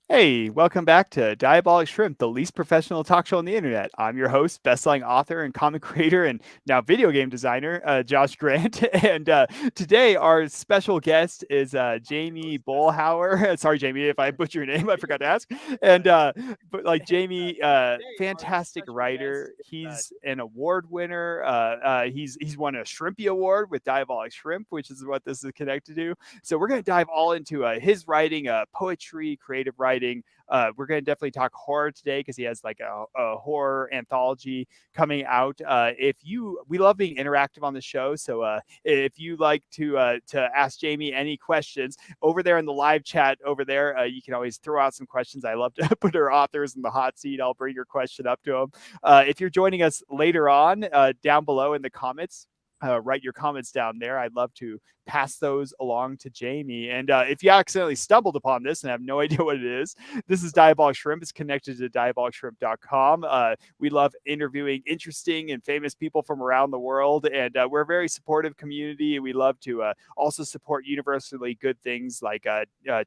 Hey, welcome back to Diabolic Shrimp, the least professional talk show on the internet. I'm your host, bestselling author and comic creator and now video game designer, Josh Grant. And today our special guest is Jamey Boelhower. Sorry, Jamie, if I butcher your name, I forgot to ask. And but like Jamie, fantastic writer. He's an award winner. He's won a Shrimpy Award with Diabolic Shrimp, which is what this is connected to. So we're going to dive all into his writing, poetry, creative writing. We're going to definitely talk horror today because he has like a horror anthology coming out. We love being interactive on the show. So if you like to ask Jamie any questions over there in the live chat over there, you can always throw out some questions. I love to put our authors in the hot seat. I'll bring your question up to them. If you're joining us later on, down below in the comments, write your comments down there. I'd love to pass those along to Jamie. And if you accidentally stumbled upon this and have no idea what it is, this is Diabolic Shrimp. It's connected to diabolicshrimp.com. We love interviewing interesting and famous people from around the world, and we're a very supportive community. We love to also support universally good things like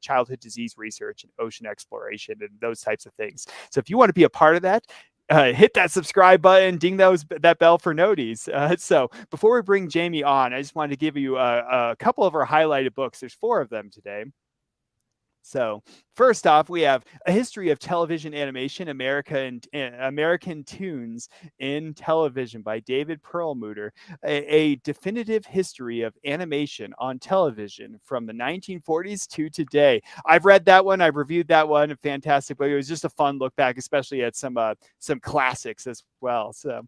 childhood disease research and ocean exploration and those types of things. So if you want to be a part of that, hit that subscribe button, ding that bell for noties. So before we bring Jamie on, I just wanted to give you a couple of our highlighted books. There's 4 of them today. So first off, we have A History of Television Animation, American Toons in Television by David Perlmutter, a definitive history of animation on television from the 1940s to today. I've read that one. I've reviewed that one. A fantastic book. It was just a fun look back, especially at some classics as well. So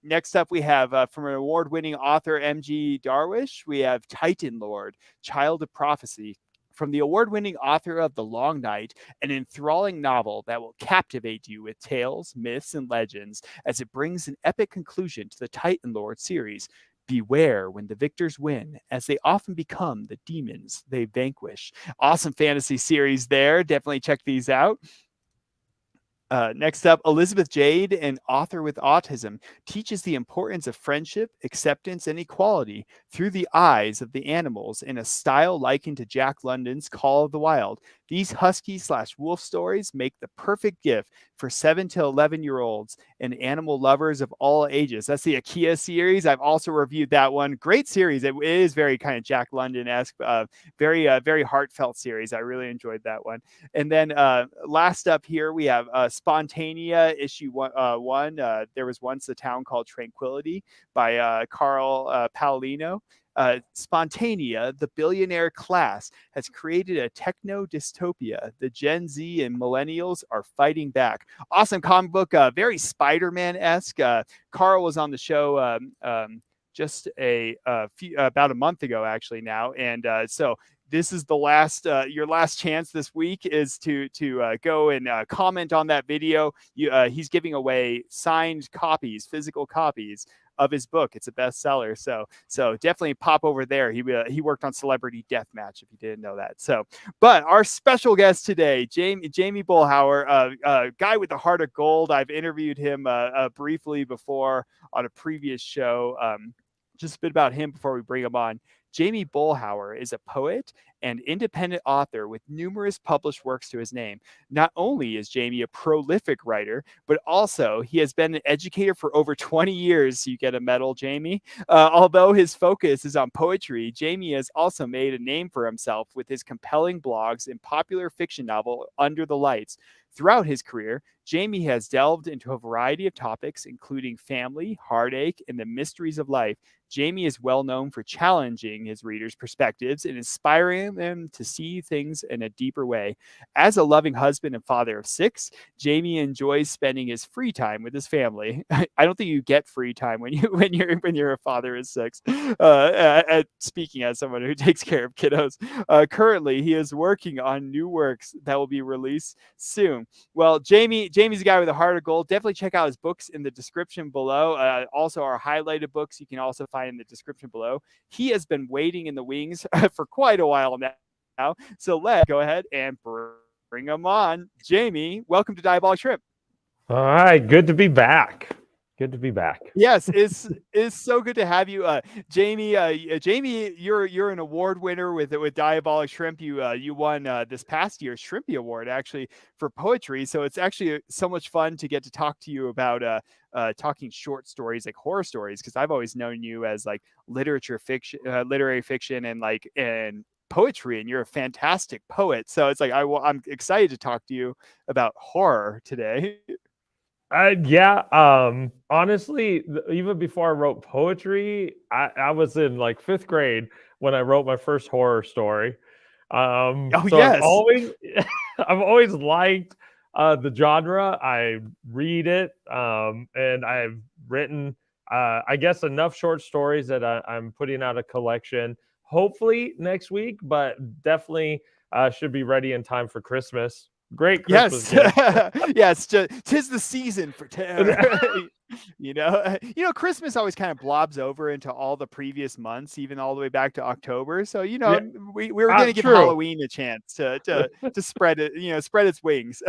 next up, we have from an award-winning author, M.G. Darwish, we have Titanlord, Child of Prophecy, from the award-winning author of The Long Night, an enthralling novel that will captivate you with tales, myths, and legends as it brings an epic conclusion to the Titanlord series. Beware when the victors win, as they often become the demons they vanquish. Awesome fantasy series there. Definitely check these out. Next up, Elizabeth Jade, an author with autism, teaches the importance of friendship, acceptance, and equality through the eyes of the animals in a style likened to Jack London's Call of the Wild. These husky/wolf stories make the perfect gift for 7 to 11-year-olds and animal lovers of all ages. That's the Akea series. I've also reviewed that one. Great series. It is very kind of Jack London-esque, very heartfelt series. I really enjoyed that one. And then last up here, we have Spontania, issue 1. There was once a town called Tranquility by Carl Paolino. Spontania, the billionaire class, has created a techno dystopia. The Gen Z and millennials are fighting back. Awesome comic book, very Spider-Man-esque. Carl was on the show just about a month ago, actually now, and so this is the last your last chance this week is to go and comment on that video. He's giving away signed copies, physical copies of his book. It's a bestseller, so definitely pop over there. He worked on Celebrity Deathmatch, if you didn't know that. So, but our special guest today, Jamey Boelhower, guy with the heart of gold. I've interviewed him briefly before on a previous show. Just a bit about him before we bring him on. Jamey Boelhower is a poet and independent author with numerous published works to his name. Not only is Jamey a prolific writer, but also he has been an educator for over 20 years. So you get a medal, Jamey. Although his focus is on poetry, Jamey has also made a name for himself with his compelling blogs and popular fiction novel, Under the Lights. Throughout his career, Jamey has delved into a variety of topics, including family, heartache, and the mysteries of life. Jamey is well known for challenging his readers' perspectives and inspiring them to see things in a deeper way. As a loving husband and father of 6, Jamey enjoys spending his free time with his family. I don't think you get free time when you're a father of 6. Speaking as someone who takes care of kiddos, currently he is working on new works that will be released soon. Well, Jamey's a guy with a heart of gold. Definitely check out his books in the description below. Also, our highlighted books you can also find in the description below. He has been waiting in the wings for quite a while now. So let's go ahead and bring him on. Jamey, welcome to Diabolic Shrimp. All right, good to be back. Good to be back. Yes, it's so good to have you, Jamey. Jamey, you're an award winner with Diabolic Shrimp. You won this past year's Shrimpy Award actually for poetry. So it's actually so much fun to get to talk to you about talking short stories like horror stories because I've always known you as like literature fiction, literary fiction, and poetry, and you're a fantastic poet. So it's like I'm excited to talk to you about horror today. Yeah. Honestly, even before I wrote poetry, I was in like 5th grade when I wrote my first horror story. Oh So I've yes. always, I've always liked the genre. I read it, and I've written, I guess, enough short stories that I'm putting out a collection. Hopefully next week, but definitely should be ready in time for Christmas. Great Christmas Yes, gift. yes, 'tis the season for terror. Christmas always kind of blobs over into all the previous months, even all the way back to October. So, Yeah, we were going to give true. Halloween a chance to spread it, spread its wings.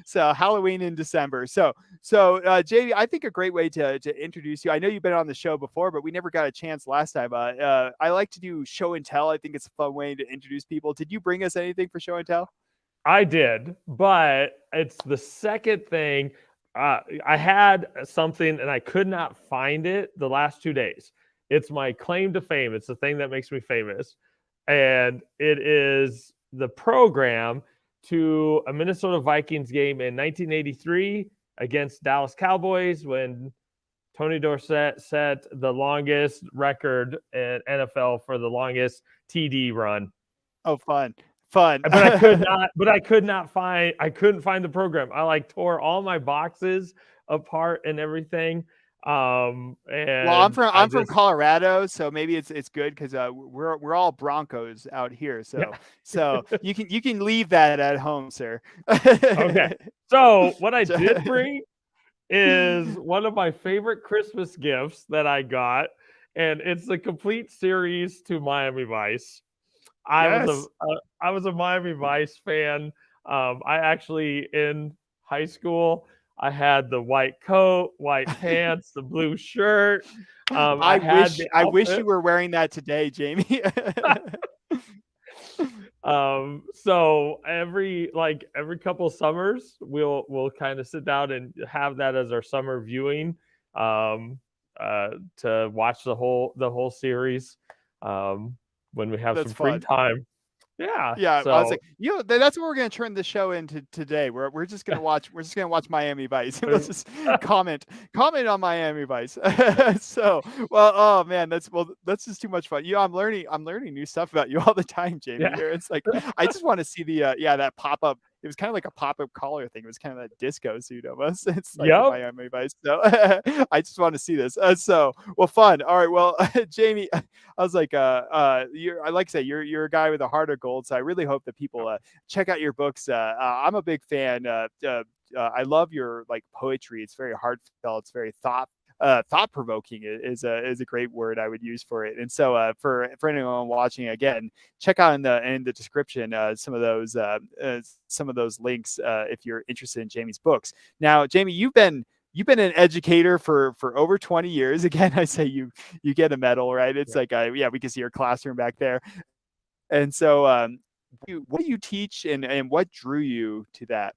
So Halloween in December. JD, I think a great way to introduce you. I know you've been on the show before, but we never got a chance last time. I like to do show and tell. I think it's a fun way to introduce people. Did you bring us anything for show and tell? I did, but it's the second thing. I had something and I could not find it the last 2 days. It's my claim to fame. It's the thing that makes me famous. And it is the program to a Minnesota Vikings game in 1983 against Dallas Cowboys when Tony Dorsett set the longest record in NFL for the longest TD run. Oh, fun. Fun. But I could not. But I could not find. I couldn't find the program. I like tore all my boxes apart and everything. Well, I'm And from I I'm from just Colorado, so maybe it's good because we're all Broncos out here. So yeah. so you can leave that at home, sir. Okay. So what I did bring is one of my favorite Christmas gifts that I got, and it's the complete series to Miami Vice. I was a Yes. I was a Miami Vice fan. I actually in high school I had the white coat, white pants, the blue shirt. I I had wish the I wish outfit. you were wearing that today, Jamey. So every couple summers, we'll kind of sit down and have that as our summer viewing, um, to watch the whole series, when we have That's some free fun. time. Yeah. Yeah, I was So like, that's what we're gonna turn the show into today. We're just gonna watch Miami Vice. Let's just comment on Miami Vice. So, well, oh man, that's just too much fun. I'm learning new stuff about you all the time, Jamey. yeah. Here, it's like I just want to see the that pop up. It was kind of like a pop up collar thing. It was kind of that disco suit almost. It's like Yep. Miami Vice. So I just want to see this. Well, fun. All right, well, Jamey, I was like, I like to say you're a guy with a heart of gold. So I really hope that people check out your books. I'm a big fan. I love your like poetry. It's very heartfelt. It's very thought provoking is a great word I would use for it. And so for anyone watching again, check out in the description some of those links if you're interested in Jamey's books. Now, Jamey, you've been an educator for over 20 years. Again, I say you get a medal, right? It's Yeah. like we can see your classroom back there. And so what do you teach and what drew you to that?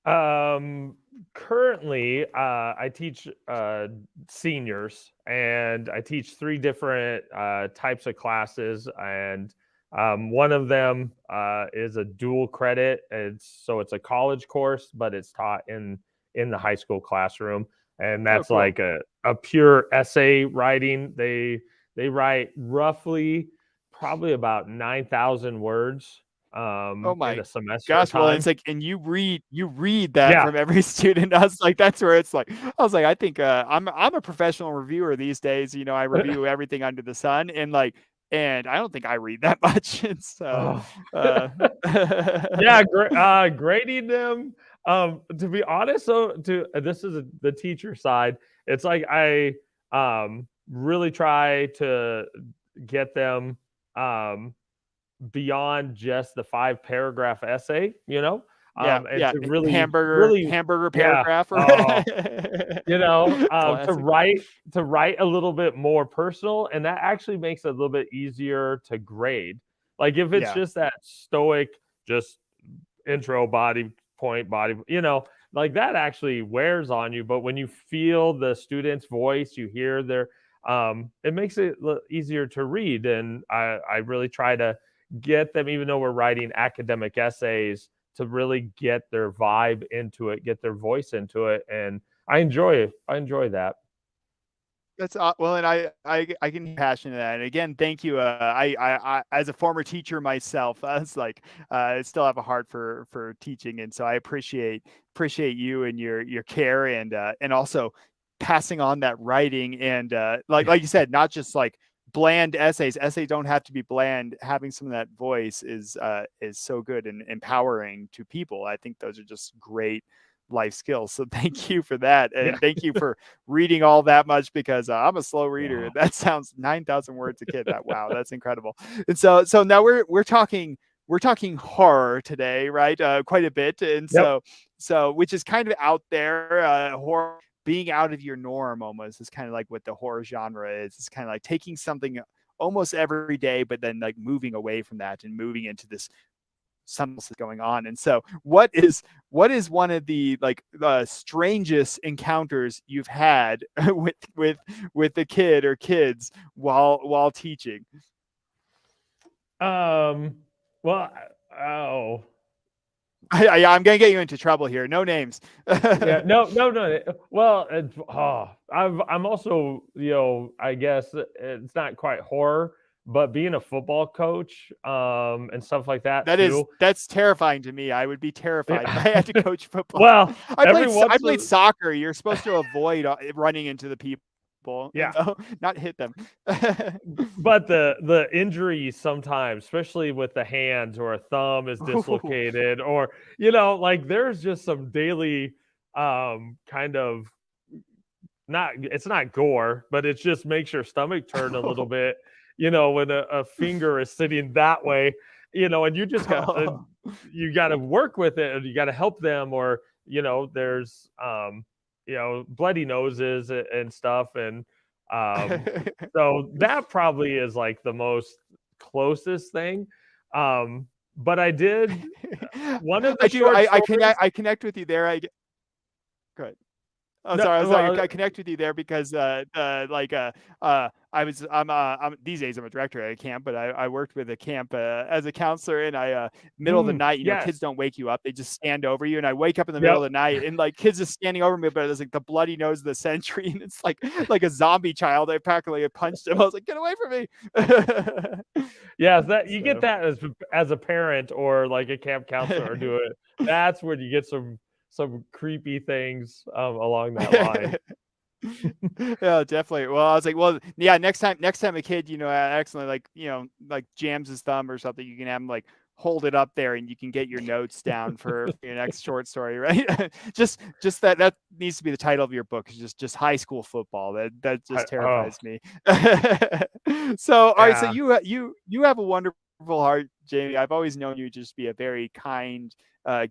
Um, Currently, I teach seniors, and I teach 3 different types of classes, and one of them is a dual credit. It's a college course, but it's taught in the high school classroom, and Oh, that's cool. like a pure essay writing. They write roughly probably about 9,000 words Oh in my a semester gosh. Well, time. it's like, and you read that Yeah. from every student. I was like, that's where it's like, I was like, I think I'm a professional reviewer these days. I review everything under the sun, and I don't think I read that much. And so, Oh. uh, Yeah, grading them. To be honest, so to this is the teacher side. It's like I really try to get them beyond just the 5 paragraph essay. Yeah, and yeah. to really, Hamburger really, hamburger yeah. paragraph. Or Oh, to classic. write a little bit more personal, and that actually makes it a little bit easier to grade. Like if it's Yeah. just that stoic, just intro, body point, body, like that actually wears on you. But when you feel the student's voice, you hear their, it makes it easier to read. And I really try to get them, even though we're writing academic essays, to really get their vibe into it, get their voice into it, and I enjoy it. I enjoy that. That's well, and I can be passionate that. And again, thank you. I as a former teacher myself, I was like, I still have a heart for teaching, and so I appreciate you and your care and also passing on that writing and like you said, not just like bland essays. Essays don't have to be bland. Having some of that voice is so good and empowering to people. I think those are just great life skills. So thank you for that, Yeah. and thank you for reading all that much because I'm a slow reader. Wow. And that sounds 9,000 words a kid. That wow, that's incredible. And so now we're talking horror today, right? Quite a bit, and Yep. so which is kind of out there. Horror being out of your norm almost is kind of like what the horror genre is. It's kind of like taking something almost every day, but then like moving away from that and moving into this something else is going on. And so what is one of the like strangest encounters you've had with the kid or kids while teaching? Um. Well. Oh. I'm gonna get you into trouble here. No names. Yeah. No. No. No. Well. I'm also, I guess it's not quite horror, but being a football coach, and stuff like that too. That's terrifying to me. I would be terrified if I Yeah. had to coach football. Well, I every played I once played in soccer. You're supposed to avoid running into the people, yeah. not hit them. But the injuries sometimes, especially with the hands or a thumb is Ooh. dislocated, or like there's just some daily kind of, not, it's not gore, but it just makes your stomach turn a little bit, when a finger is sitting that way, and you got to work with it, and you got to help them, or there's bloody noses and stuff, and so that probably is like the most closest thing. But I did one of the I do. short stories. I connect with you there. Good. Oh, No, sorry. I was like, well, I connect with you there because, I'm these days I'm a director at a camp, but I worked with a camp as a counselor, and middle of the night, kids yes, don't wake you up; they just stand over you, and I wake up in the middle yep. of the night, and like kids just standing over me, but it's like the bloody nose of the century, and it's like a zombie child. I practically punched him. I was like, get away from me! Yeah, that you get So. that as a parent or like a camp counselor, or do it. That's where you get some creepy things along that line. Yeah, definitely. Well, I was like, well, yeah, next time a kid, accidentally like jams his thumb or something, you can have him like hold it up there and you can get your notes down for your next short story, right? just that needs to be the title of your book. Is just high school football. That just Oh, terrifies me. So, all right, so yeah. you have a wonderful heart, Jamey. I've always known you just be a very kind,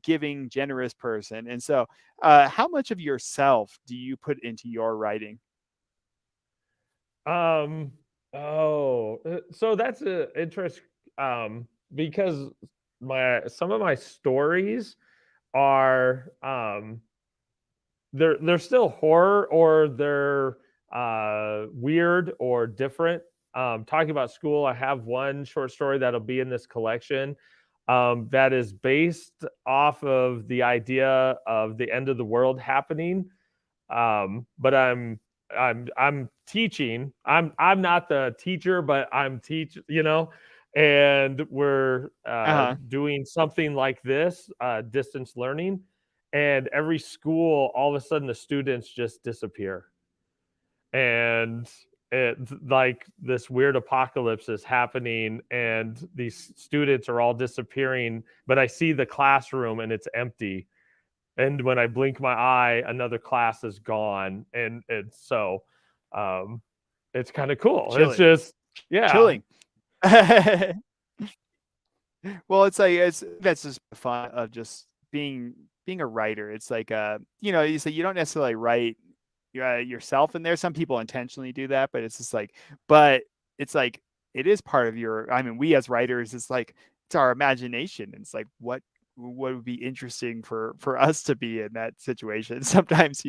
giving, generous person. And so, how much of yourself do you put into your writing? Um. Oh, so that's a interest. Because some of my stories are they're still horror, or they're weird or different. Talking about school, I have one short story that'll be in this collection, that is based off of the idea of the end of the world happening. But I'm teaching. I'm not the teacher, but I'm and we're Uh-huh. doing something like this, distance learning, and every school, all of a sudden the students just disappear, and like this weird apocalypse is happening, and these students are all disappearing, but I see the classroom and it's empty, and when I blink my eye, another class is gone, and um, it's kind of cool. It's Chilling. just, yeah, Chilling. Well, it's like that's just fun of just being a writer. It's like you say you don't necessarily write yourself in there. Some people intentionally do that, but it's just like, but it's like it is part of your. I mean, we as writers, it's like it's our imagination. It's like what would be interesting for us to be in that situation. Sometimes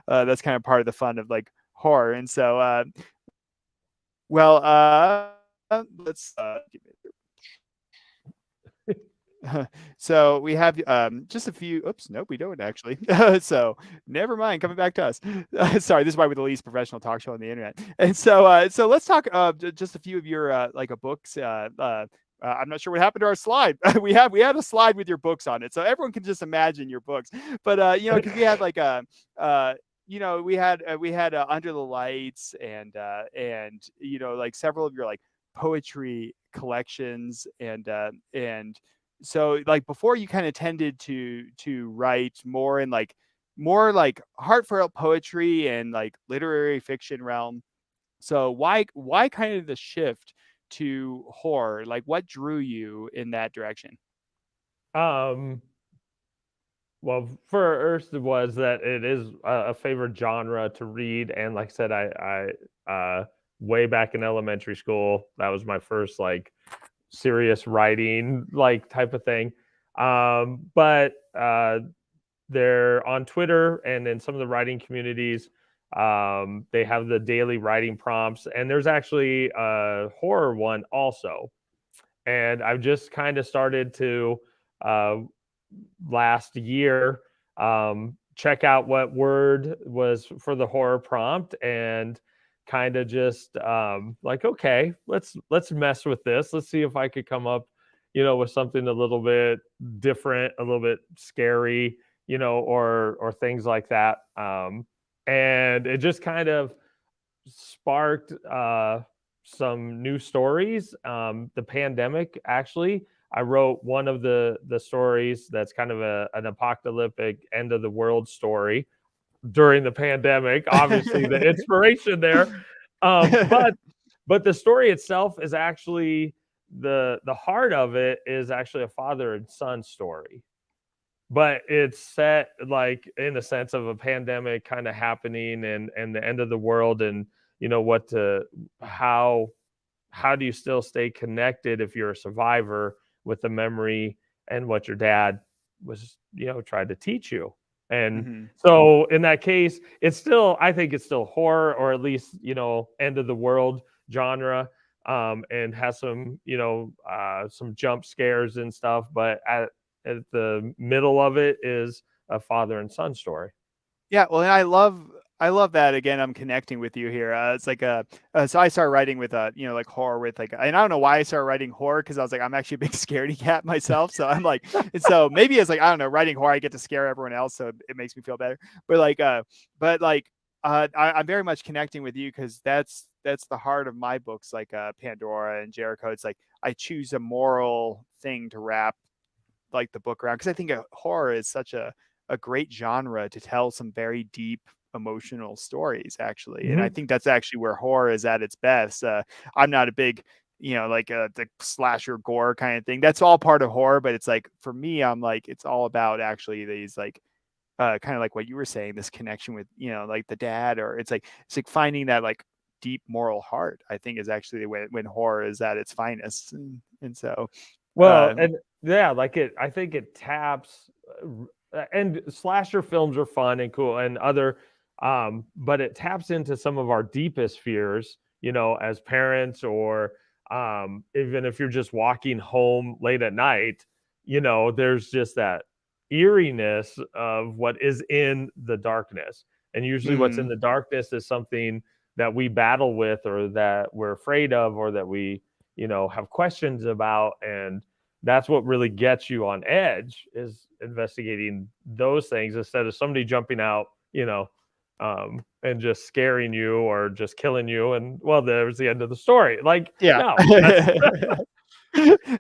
that's kind of part of the fun of like horror. And so well let's so we have just a few. Oops, nope, we don't actually. So never mind. Coming back to us. Sorry, this is why we're the least professional talk show on the internet. And so let's talk just a few of your like a books. I'm not sure what happened to our slide. We had a slide with your books on it, so everyone can just imagine your books. But because we had like a we had Under the Lights and like several of your like poetry collections and so like before you kind of tended to write more like heartfelt poetry and like literary fiction realm. So why kind of the shift to horror? Like what drew you in that direction? Um, well, first was that it is a favorite genre to read, and like I said, way back in elementary school, that was my first like serious writing like type of thing. But they're on Twitter and in some of the writing communities. They have the daily writing prompts, and there's actually a horror one also. And I've just kind of started to uh, last year check out what word was for the horror prompt and kind of just like, okay, let's mess with this. Let's see if I could come up, with something a little bit different, a little bit scary, or things like that. And it just kind of sparked some new stories. The pandemic, actually, I wrote one of the stories that's kind of an apocalyptic end of the world story during the pandemic. Obviously, the inspiration there, but the story itself is actually the heart of it is actually a father and son story, but it's set like in the sense of a pandemic kind of happening and the end of the world, and what to how do you still stay connected if you're a survivor with the memory and what your dad was tried to teach you. And Hmm. so in that case, I think it's still horror, or at least end of the world genre, and has some jump scares and stuff, but at the middle of it is a father and son story. Yeah, well, and I love that. Again, I'm connecting with you here. It's like so I started writing with like horror with like, and I don't know why I started writing horror because I was like, I'm actually a big scaredy cat myself. So I'm like, and so maybe it's like I don't know, writing horror, I get to scare everyone else, so it makes me feel better. But I'm very much connecting with you because that's the heart of my books, like Pandora and Jericho. It's like I choose a moral thing to wrap like the book around because I think horror is such a great genre to tell some very deep emotional stories actually, and I Mhm. think that's actually where horror is at its best. I'm not a big like the slasher gore kind of thing. That's all part of horror, but it's like for me I'm like it's all about actually these like kind of like what you were saying, this connection with like the dad, or it's like finding that like deep moral heart. I think is actually when horror is at its finest, and so Well, um and yeah, like I think it taps, and slasher films are fun and cool and other, but it taps into some of our deepest fears, as parents, or even if you're just walking home late at night, there's just that eeriness of what is in the darkness. And usually what's in mhm. the darkness is something that we battle with, or that we're afraid of, or that we, have questions about. And that's what really gets you on edge, is investigating those things instead of somebody jumping out, and just scaring you or just killing you. And well, there's the end of the story. Like, Yeah. no, that's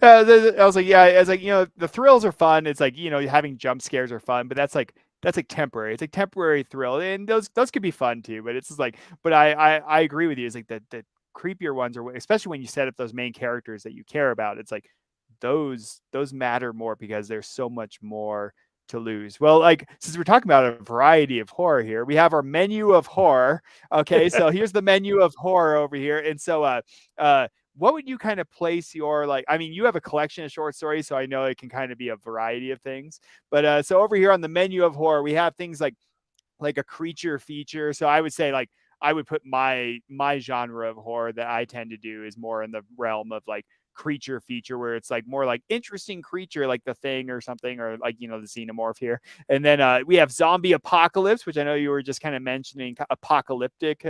I was like, yeah, it's like, the thrills are fun. It's like, having jump scares are fun, but that's like temporary. It's like temporary thrill. And those could be fun too, but it's just like, but I agree with you. It's like the creepier ones are, especially when you set up those main characters that you care about. It's like those matter more because there's so much more to lose? Well, like, since we're talking about a variety of horror here, we have our menu of horror. Okay, so here's the menu of horror over here. And so what would you kind of place your, like, I mean, you have a collection of short stories, so I know it can kind of be a variety of things. But so over here on the menu of horror, we have things like a creature feature. So I would say, like, I would put my genre of horror that I tend to do is more in the realm of like creature feature, where it's like more like interesting creature, like the Thing or something, or like, the xenomorph here. And then we have zombie apocalypse, which I know you were just kind of mentioning, apocalyptic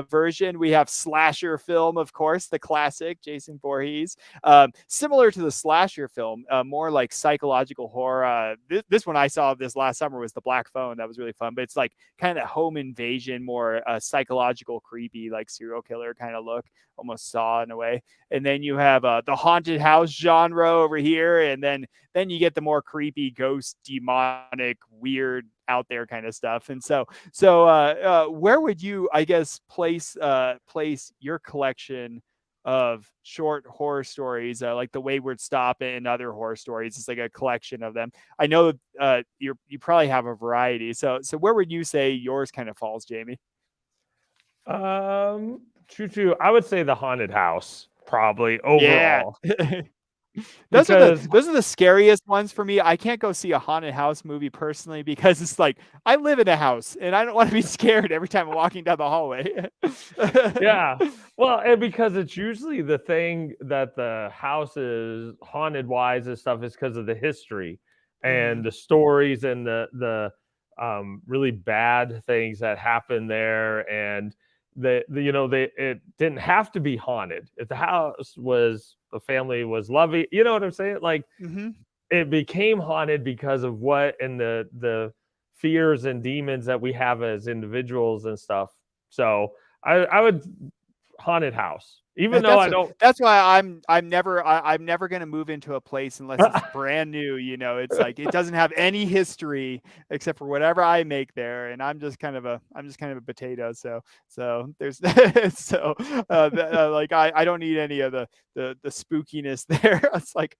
version. We have slasher film, of course, the classic Jason Voorhees. Similar to the slasher film, more like psychological horror. This one I saw this last summer was The Black Phone. That was really fun, but it's like kind of home invasion, more psychological, creepy, like serial killer kind of look, almost Saw in a way. And then you have the haunted house genre over here, and then you get the more creepy, ghost, demonic, weird, out there kind of stuff. And so where would you, I guess, place your collection of short horror stories, like the Wayward Stop and other horror stories? It's like a collection of them. I know you probably have a variety. So where would you say yours kind of falls, Jamey? True. I would say the haunted house probably Yeah. overall Those are because the scariest ones for me. I can't go see a haunted house movie personally, because it's like, I live in a house and I don't want to be scared every time I'm walking down the hallway. yeah. Well, and because it's usually the thing that the house is haunted wise and stuff is because of the history and Mhm. the stories and the really bad things that happen there. And it didn't have to be haunted. If the family was loving, you know what I'm saying? Like, Mhm. it became haunted because of what and the fears and demons that we have as individuals and stuff. So I would haunted house, even though I don't. That's why I'm never gonna move into a place unless it's brand new. It's like it doesn't have any history except for whatever I make there, and I'm just kind of a potato. So there's like I don't need any of the spookiness there. It's like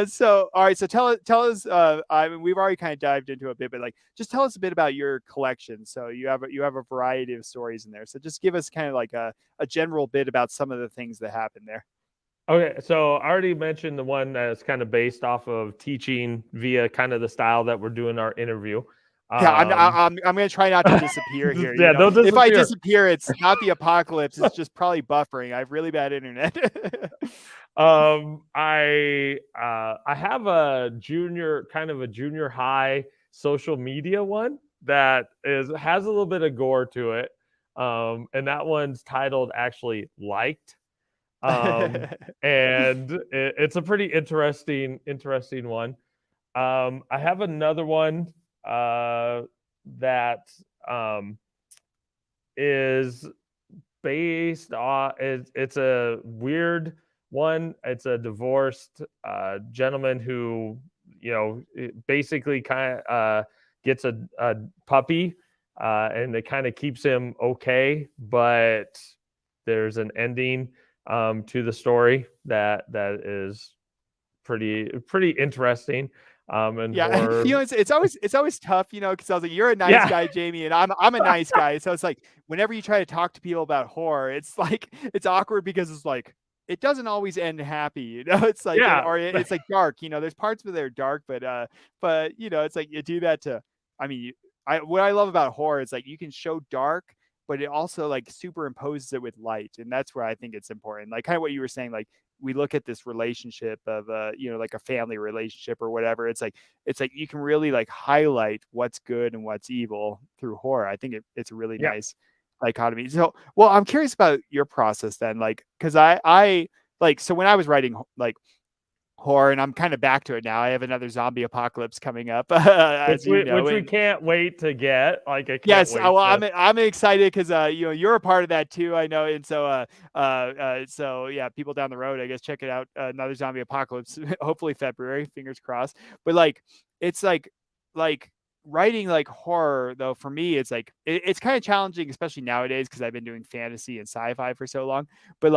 so all right. So tell us. I mean, we've already kind of dived into a bit, but like, just tell us a bit about your collection. So you have a variety of stories in there. So just give us kind of like a general bit about some of the things that happen there. Okay, so I already mentioned the one that's kind of based off of teaching via kind of the style that we're doing our interview. Yeah, I'm Um, I'm gonna try not to disappear here. yeah, don't If I disappear. disappear, it's not the apocalypse. It's just probably buffering. I have really bad internet. I have a junior high social media one that has a little bit of gore to it. And that one's titled actually Liked. And it's a pretty interesting one. I have another one that is based on it's a weird one. It's a divorced gentleman who basically kind of gets a puppy, and it kind of keeps him okay, but there's an ending to the story that is pretty interesting, and Yeah, horror. it's always tough, because I was like, you're a nice Yeah. guy, Jamey, and I'm a nice guy. So it's like, whenever you try to talk to people about horror, it's like it's awkward, because it's like it doesn't always end happy. It's like, Yeah. or it's like dark. There's parts of it that are dark, but it's like you do that to. I mean, what I love about horror is like you can show dark, but it also like superimposes it with light, and that's where I think it's important. Like kind of what you were saying, like we look at this relationship of like a family relationship or whatever. It's like you can really like highlight what's good and what's evil through horror. I think it's a really Yeah. nice dichotomy. So, well, I'm curious about your process then, like, because I like, so when I was writing like horror, and I'm kind of back to it now. I have another zombie apocalypse coming up, as you know. Which we And can't wait to get. Like, I can't yes, wait well, to. I'm excited because you're a part of that too. I know, and so yeah, people down the road, I guess, check it out. Another zombie apocalypse, hopefully February, fingers crossed. But like, it's like writing like horror though. For me, it's like it's kind of challenging, especially nowadays, because I've been doing fantasy and sci-fi for so long. But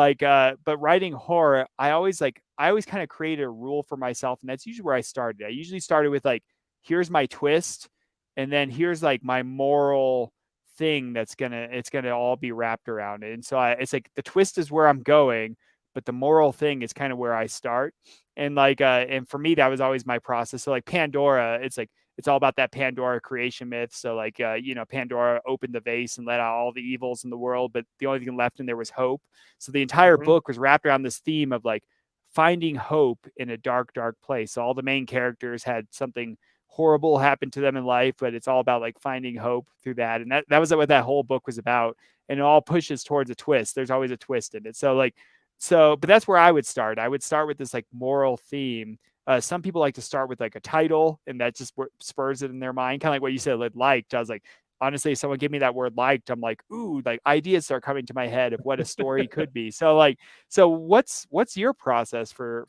writing horror, I always kind of create a rule for myself, and that's usually where I started. I usually started with like here's my twist, and then here's like my moral thing it's gonna all be wrapped around it. And so it's like the twist is where I'm going, but the moral thing is kind of where I start. And like and for me that was always my process. So like Pandora, it's like it's all about that Pandora creation myth. So like Pandora opened the vase and let out all the evils in the world, but the only thing left in there was hope. So the entire book was wrapped around this theme of like finding hope in a dark place. So all the main characters had something horrible happen to them in life, but it's all about like finding hope through that. And that was what that whole book was about. And it all pushes towards a twist. There's always a twist in it. But that's where I would start. I would start with this like moral theme. Some people like to start with like a title, and that just spurs it in their mind. Kind of like what you said, liked. I was like, honestly, if someone give me that word liked, I'm like, ooh, like ideas start coming to my head of what a story could be. So what's your process for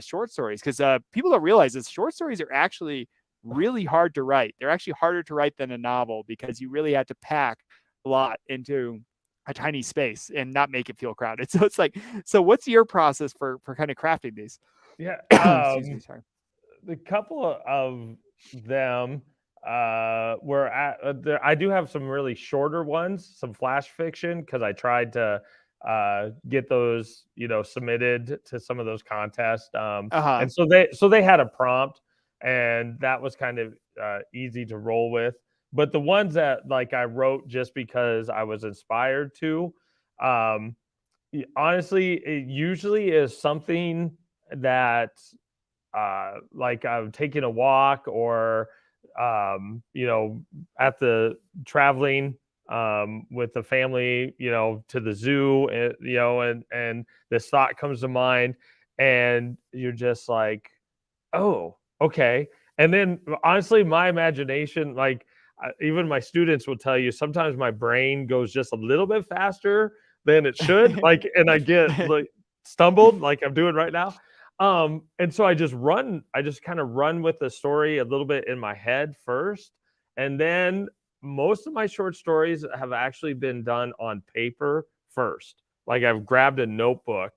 short stories? Because people don't realize this, short stories are actually really hard to write. They're actually harder to write than a novel because you really have to pack a lot into a tiny space and not make it feel crowded. So it's like, so what's your process for kind of crafting these? Yeah. Excuse me, sorry. The couple of them were there. I do have some really shorter ones, some flash fiction, because I tried to get those, submitted to some of those contests. Uh-huh. And so they had a prompt, and that was kind of easy to roll with. But the ones that like I wrote just because I was inspired to, um, honestly, it usually is something that like I'm taking a walk, or at the traveling with the family, to the zoo, and this thought comes to mind, and you're just like, oh, okay. And then honestly, my imagination, like even my students will tell you, sometimes my brain goes just a little bit faster than it should. Like, and I get like stumbled, like I'm doing right now. And so I just kind of run with the story a little bit in my head first. And then most of my short stories have actually been done on paper first. Like I've grabbed a notebook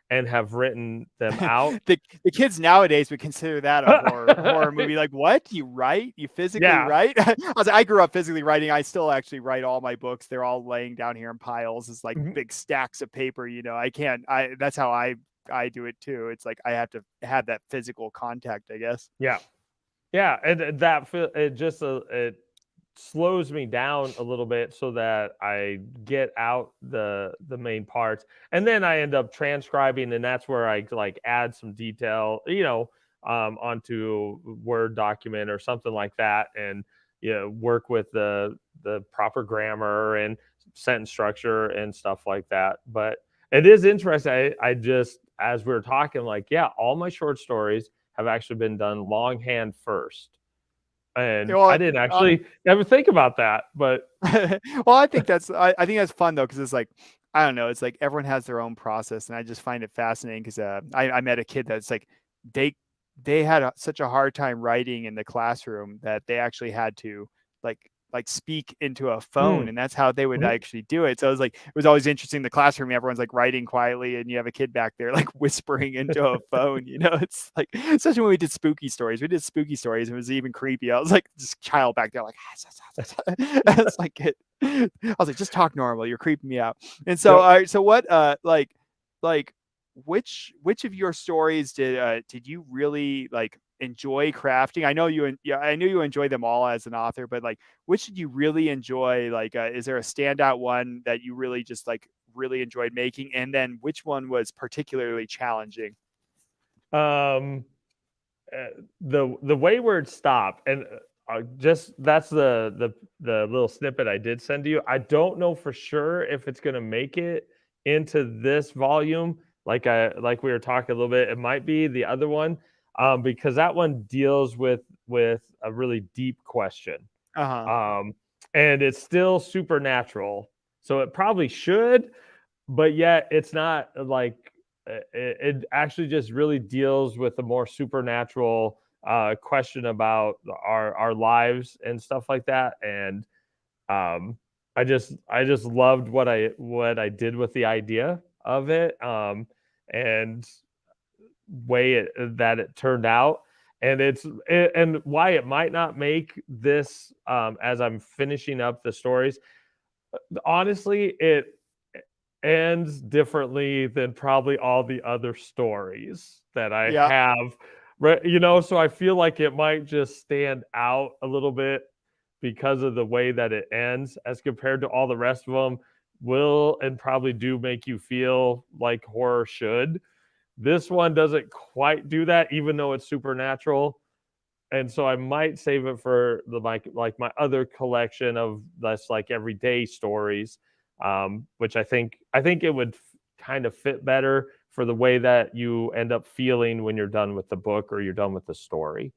and have written them out. The kids nowadays would consider that a horror movie. Like, what? You write? You physically Yeah. write? I grew up physically writing. I still actually write all my books. They're all laying down here in piles. It's like Mhm. big stacks of paper. I can't. That's how I do it too. It's like I have to have that physical contact, I guess. Yeah. Yeah, and it slows me down a little bit so that I get out the main parts, and then I end up transcribing, and that's where I like add some detail, onto Word document or something like that, and work with the proper grammar and sentence structure and stuff like that. But it is interesting. I just, as we were talking, like, yeah, all my short stories have actually been done longhand first. And I Well, didn't actually ever think about that, but well, I think that's fun though, because it's like, I don't know, it's like everyone has their own process, and I just find it fascinating because I met a kid that's like they they had such a hard time writing in the classroom that they actually had to like speak into a phone, mm, and that's how they would mhm, actually do it. So it was like it was always interesting in the classroom, everyone's like writing quietly and you have a kid back there like whispering into a phone. It's like, especially when we did spooky stories, it was even creepy. I was like this child back there like it's like I was like, just talk normal, you're creeping me out. And so yep. all right, so what like which of your stories did you really like enjoy crafting? I knew you enjoy them all as an author, but like which did you really enjoy? Like is there a standout one that you really just like really enjoyed making, and then which one was particularly challenging? Um, the Wayward Stop, and just that's the little snippet I did send to you. I don't know for sure if it's gonna make it into this volume. Like we were talking a little bit, it might be the other one, because that one deals with a really deep question. Uh-huh. Um, and it's still supernatural, so it probably should, but yet it's not like it actually just really deals with a more supernatural question about our lives and stuff like that. And um, I just loved what I did with the idea of it, and way that it turned out. And and why it might not make this as I'm finishing up the stories. Honestly, it ends differently than probably all the other stories that I Yeah. have. So I feel like it might just stand out a little bit because of the way that it ends as compared to all the rest of them will and probably do make you feel like horror should. This one doesn't quite do that, even though it's supernatural. And so I might save it for the like my other collection of less like everyday stories, which I think it would kind of fit better for the way that you end up feeling when you're done with the book or you're done with the story.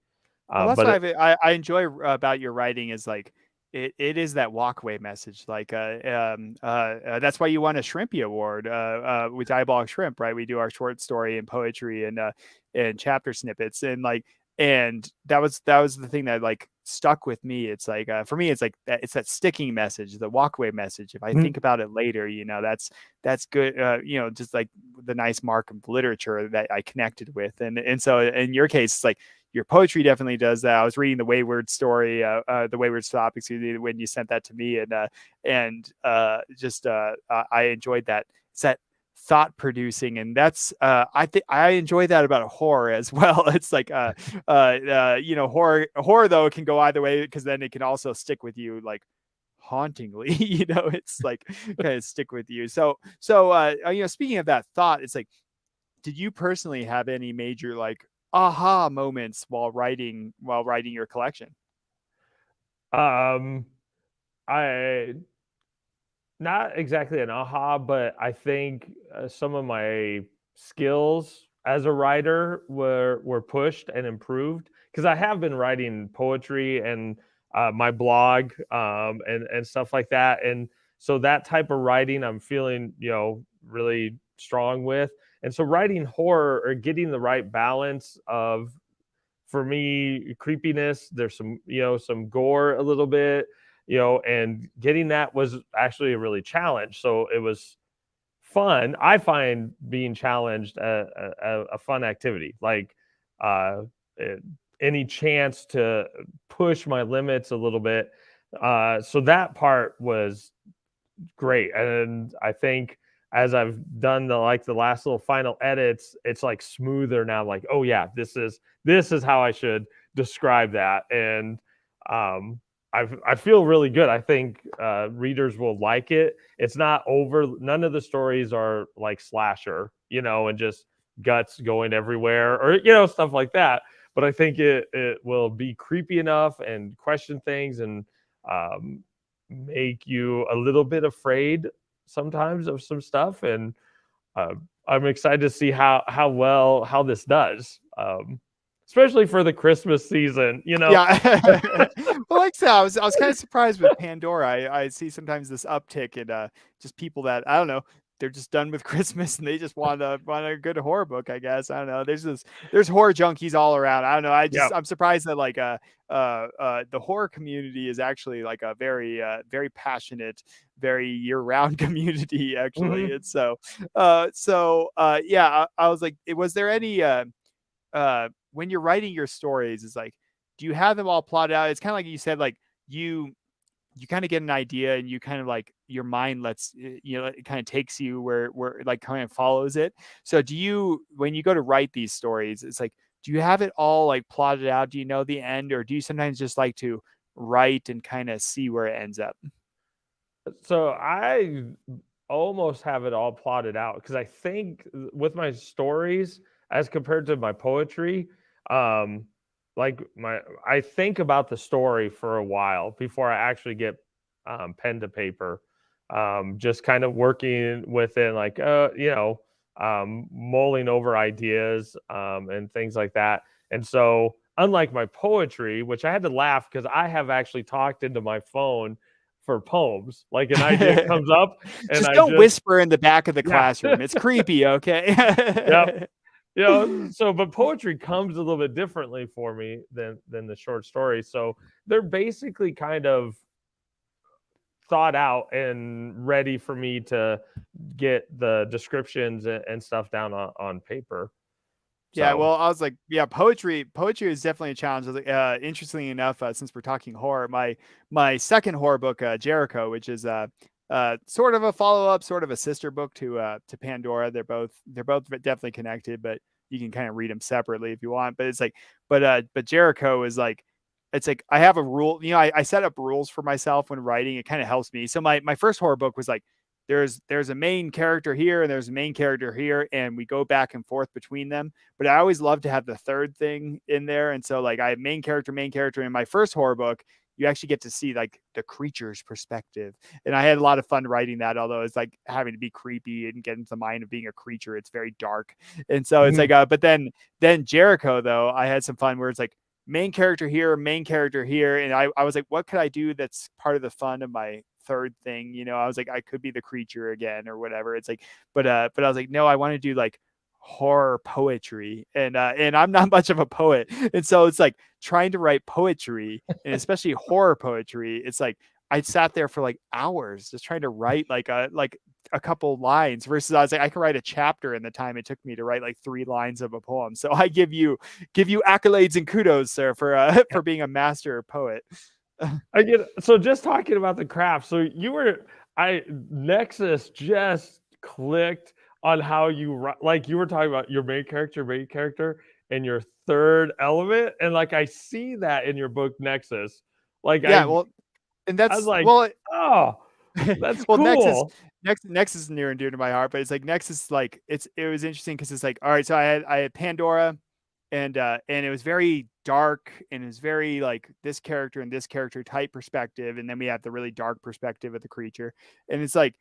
Well, that's But what it, I enjoy about your writing is like it is that walkway message. Like that's why you won a Shrimpy Award with Diabolic Shrimp, right? We do our short story and poetry and chapter snippets, and like and that was the thing that like stuck with me. It's like for me, it's like it's that sticking message, the walkway message. If I think about it later, that's good. Just like the nice mark of literature that I connected with, and so in your case, it's like your poetry definitely does that. I was reading the Wayward story, the Wayward Stop, excuse me, when you sent that to me, and I enjoyed that. It's that thought producing, and that's I think I enjoy that about horror as well. It's like horror though it can go either way because then it can also stick with you like hauntingly. It's like kind of stick with you. So speaking of that thought, it's like did you personally have any major like aha moments while writing your collection? um, I not exactly an aha, but I think some of my skills as a writer were pushed and improved because I have been writing poetry and my blog and stuff like that, and so that type of writing I'm feeling really strong with, and so writing horror or getting the right balance of for me creepiness. There's some gore a little bit, and getting that was actually a really challenge. So it was fun. I find being challenged a fun activity. Like uh, eh, any chance to push my limits a little bit. So that part was great. And I think as I've done the last little final edits, it's like smoother now. Like, oh yeah, this is how I should describe that. And um I feel really good. I think readers will like it. It's not over. None of the stories are like slasher, and just guts going everywhere or stuff like that. But I think it will be creepy enough and question things and um, make you a little bit afraid sometimes of some stuff, and uh, I'm excited to see how this does, especially for the Christmas season. Yeah. Well, like I said, I was kind of surprised with Pandora. I see sometimes this uptick in just people that I don't know. They're just done with Christmas and they just want a good horror book. I guess I don't know. There's horror junkies all around. I don't know. Yeah. I'm surprised that like the horror community is actually like a very very passionate, very year round community actually. Hmm. And yeah, I was like, was there any when you're writing your stories, it's like, do you have them all plotted out? It's kind of like you said, like you kind of get an idea and you kind of like your mind lets it kind of takes you where it like kind of follows it. So do you when you go to write these stories, it's like do you have it all like plotted out? Do you know the end, or do you sometimes just like to write and kind of see where it ends up? So I almost have it all plotted out because I think with my stories as compared to my poetry, um, like my I think about the story for a while before I actually get pen to paper. Just kind of working within like mulling over ideas and things like that. And so unlike my poetry, which I had to laugh because I have actually talked into my phone for poems. Like an idea comes up and Just I don't just whisper in the back of the yeah. classroom. It's creepy, Yep. okay? So but poetry comes a little bit differently for me than the short story. So they're basically kind of thought out and ready for me to get the descriptions and stuff down on paper. Yeah, So well, I was like, yeah, poetry is definitely a challenge. Interestingly enough, since we're talking horror, my second horror book, Jericho, which is sort of a follow up, sort of a sister book to Pandora. They're both definitely connected, but you can kind of read them separately if you want. But it's like, but Jericho is like, it's like I have a rule. I set up rules for myself when writing. It kind of helps me. So my first horror book was like, there's a main character here and there's a main character here, and we go back and forth between them, but I always love to have the third thing in there. And so like I have main character. In my first horror book, you actually get to see like the creature's perspective. And I had a lot of fun writing that, although it's like having to be creepy and get into the mind of being a creature. It's very dark. And so it's like, but then Jericho, though, I had some fun where it's like main character here, main character here. And I was like, what could I do that's part of the fun of my third thing? I was like, I could be the creature again or whatever. It's like, but I was like, no, I want to do like horror poetry, and I'm not much of a poet, and so it's like trying to write poetry, and especially horror poetry. It's like I sat there for like hours just trying to write like a couple lines, versus I was like, I could write a chapter in the time it took me to write like 3 lines of a poem. So I give you accolades and kudos, sir, for being a master poet. I get so just talking about the craft. So Nexus just clicked on how like you were talking about your main character, and your third element, and like I see that in your book Nexus. Like Yeah, well, and I was that's like, well, oh, that's well, cool. Nexus is near and dear to my heart, but it's like Nexus, like it was interesting because it's like, all right, so I had Pandora, and it was very dark, and it was very like this character and this character type perspective, and then we have the really dark perspective of the creature, and it's like,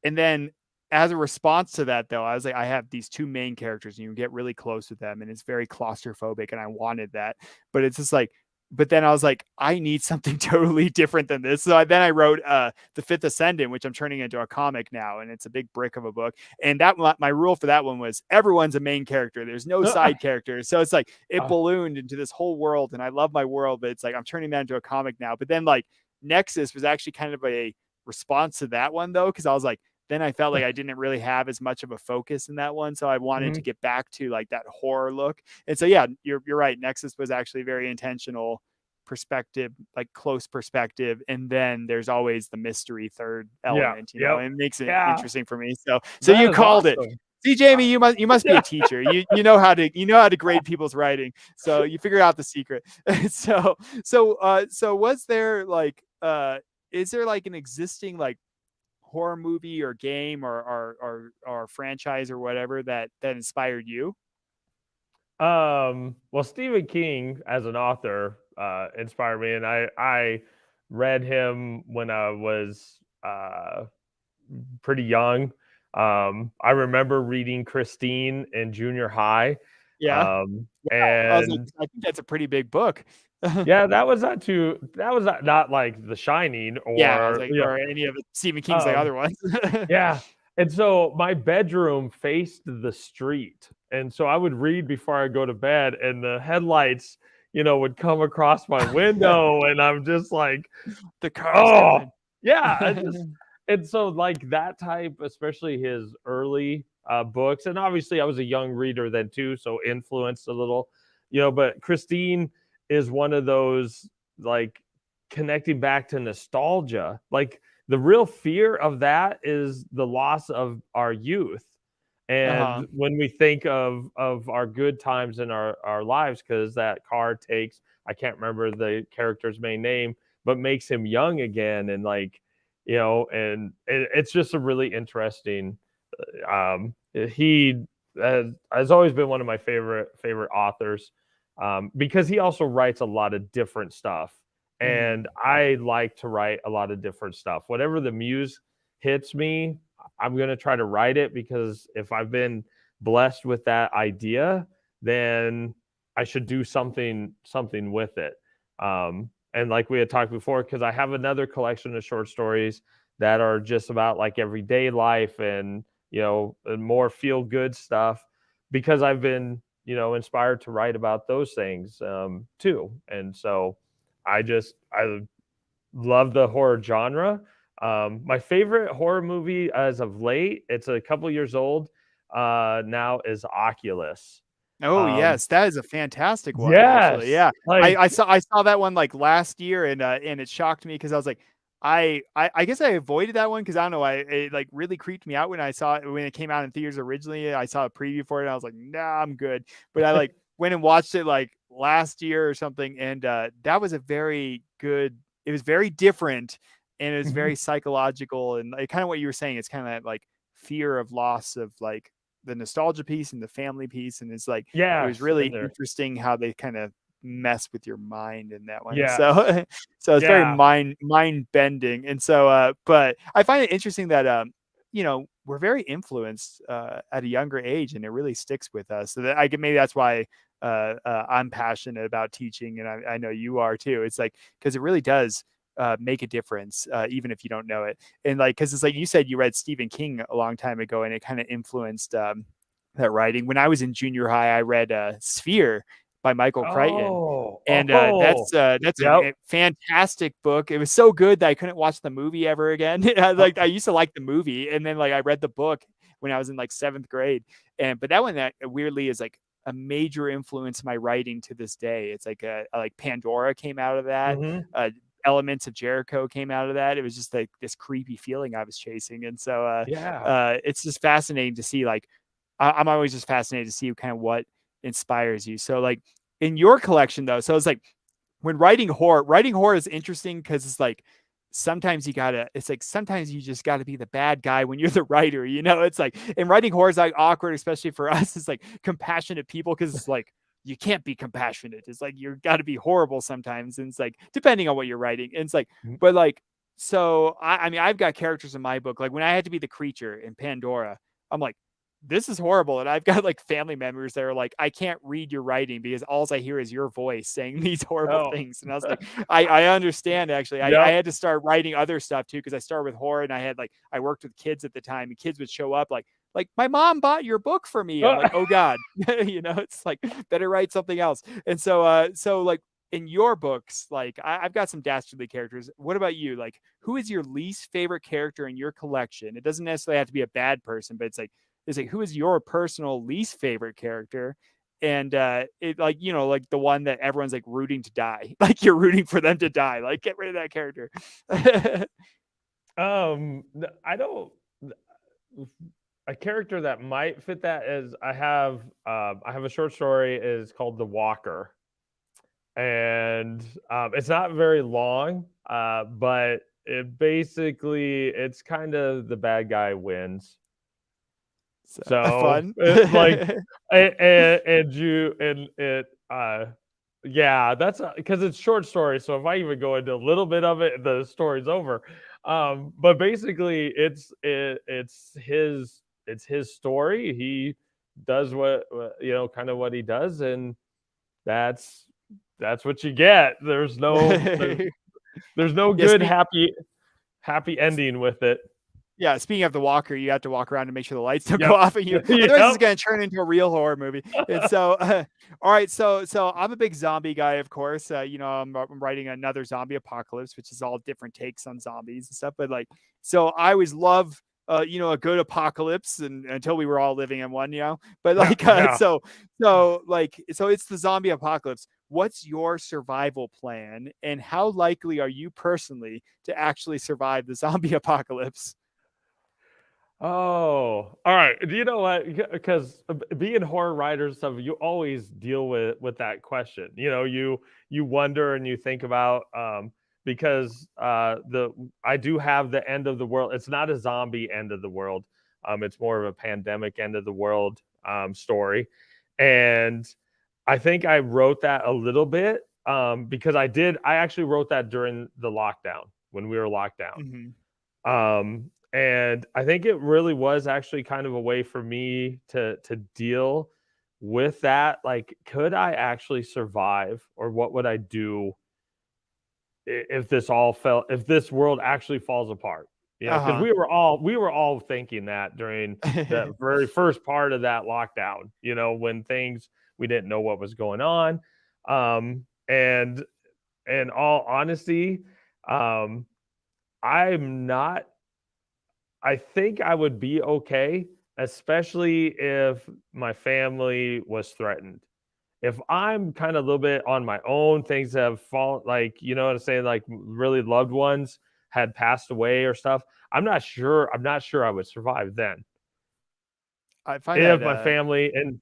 and then as a response to that, though, I was like, I have these two main characters, and you get really close with them, and it's very claustrophobic, and I wanted that, but it's just like, but then I was like, I need something totally different than this. So then I wrote The Fifth Ascendant, which I'm turning into a comic now, and it's a big brick of a book. And that my rule for that one was everyone's a main character. There's no side characters. So it's like it ballooned into this whole world, and I love my world, but it's like I'm turning that into a comic now. But then like Nexus was actually kind of a response to that one, though, because I was like, then I felt like I didn't really have as much of a focus in that one. So I wanted to get back to like that horror look. And so, yeah, you're right. Nexus was actually very intentional perspective, like close perspective. And then there's always the mystery third element, it makes it interesting for me. So That you is called it. awesome. See, Jamey, you must be a teacher. You know how to grade people's writing. So you figure out the secret. So was there like, is there like an existing like horror movie or game or franchise or whatever that inspired you? Well, Stephen King as an author inspired me, and I read him when I was pretty young. I remember reading Christine in junior high. Yeah. And I was like, I think that's a pretty big book. yeah, that was not like The Shining Yeah, I was or like, or any of Stephen King's like um, other ones. yeah. And so my bedroom faced the street. And so I would read before I go to bed, and the headlights, would come across my window, and I'm just like, The car's coming. yeah. And so like that type, especially his early books, and obviously I was a young reader then too, so influenced a little, but Christine is one of those, like, connecting back to nostalgia. Like the real fear of that is the loss of our youth. And when we think of our good times in our lives, because that car takes, I can't remember the character's main name, but makes him young again. And like, and it's just a really interesting, he has always been one of my favorite authors, because he also writes a lot of different stuff. And I like to write a lot of different stuff. Whatever the muse hits me, I'm going to try to write it, because if I've been blessed with that idea, then I should do something with it. And like we had talked before, because I have another collection of short stories that are just about like everyday life and, and more feel good stuff, because I've been, inspired to write about those things too. And so I love the horror genre. My favorite horror movie as of late, it's a couple years old now, is Oculus. Oh Um, yes, that is a fantastic one, actually. yes, Yeah, like I saw that one like last year, and it shocked me because I was like, I guess I avoided that one because I don't know, it like really creeped me out when I saw it when it came out in theaters originally. I saw a preview for it, and I was like, nah, I'm good. But I like went and watched it like last year or something, and that was a very good. It was very different, and it was mhm, very psychological, and like, kind of what you were saying. It's kind of that like fear of loss of like the nostalgia piece and the family piece, and it's like it was yes, in really there. interesting how they kind of mess with your mind in that one. Yes. So so it's very Yeah. mind bending. And so but I find it interesting that we're very influenced at a younger age, and it really sticks with us. So that I get maybe that's why I'm passionate about teaching, and I know you are too. It's like because it really does make a difference, even if you don't know it. And like, because it's like you said, you read Stephen King a long time ago, and it kind of influenced that writing. When I was in junior high, I read Sphere by Michael Crichton, Oh, and oh, that's yep. a fantastic book. It was so good that I couldn't watch the movie ever again. Like I used to like the movie, and then like I read the book when I was in like seventh grade, and but that one that weirdly is like a major influence in my writing to this day. It's like like Pandora came out of that. Mhm. Uh, Elements of Jericho came out of that. It was just like this creepy feeling I was chasing, and so Yeah. it's just fascinating to see. Like I'm always just fascinated to see kind of what inspires you. So like in your collection though, so it's like when writing horror is interesting because it's like sometimes you gotta it's like sometimes you just gotta be the bad guy when you're the writer, it's like and writing horror is like awkward, especially for us. It's like compassionate people because it's like you can't be compassionate. It's like you gotta be horrible sometimes. And it's like depending on what you're writing. And it's like, Mhm. but like so I mean I've got characters in my book. Like when I had to be the creature in Pandora, I'm like, this is horrible. And I've got like family members that are like, I can't read your writing because all I hear is your voice saying these horrible Oh, things. And I was like, I understand actually. I yep. had to start writing other stuff too because I started with horror and I had like I worked with kids at the time and kids would show up like my mom bought your book for me. I'm like, oh God, it's like better write something else. And so like in your books, like I've got some dastardly characters. What about you? Like, who is your least favorite character in your collection? It doesn't necessarily have to be a bad person, but it's like who is your personal least favorite character? And it like like the one that everyone's like rooting to die, like you're rooting for them to die, like get rid of that character. I don't a character that might fit that is I have a short story is called The Walker. And it's not very long, but it's kind of the bad guy wins. So So fun. like and you and it yeah, that's because it's short story. So if I even go into a little bit of it, the story's over. But basically, it's his story. He does kind of what he does, and that's that's what you get. There's no yeah good speak happy ending with it. Yeah, speaking of the walker, you have to walk around to make sure the lights don't go Yep. off on you. Otherwise, it's Yep. going to turn into a real horror movie. And so, all right, so I'm a big zombie guy, of course. I'm writing another zombie apocalypse, which is all different takes on zombies and stuff. But like, so I always love, a good apocalypse, and until we were all living in one. But Yeah. like, Yeah. so it's the zombie apocalypse. What's your survival plan, and how likely are you personally to actually survive the zombie apocalypse? Oh, all right. Do you know what? Because being horror writers and stuff, you always deal with that question. You wonder and you think about because the I do have the end of the world. It's not a zombie end of the world. It's more of a pandemic end of the world story, and I think I wrote that a little bit because I actually wrote that during the lockdown when we were locked down. Mhm. And I think it really was actually kind of a way for me to deal with that. Like, could I actually survive, or what would I do if if this world actually falls apart? Because Uh-huh. we were all thinking that during the very first part of that lockdown. When things we didn't know what was going on, and in all honesty, um, I'm not I think I would be okay, especially if my family was threatened. If I'm kind of a little bit on my own, things have fallen, like, you know what I'm saying, like really loved ones had passed away or stuff. I'm not sure I would survive then. I find If that my family and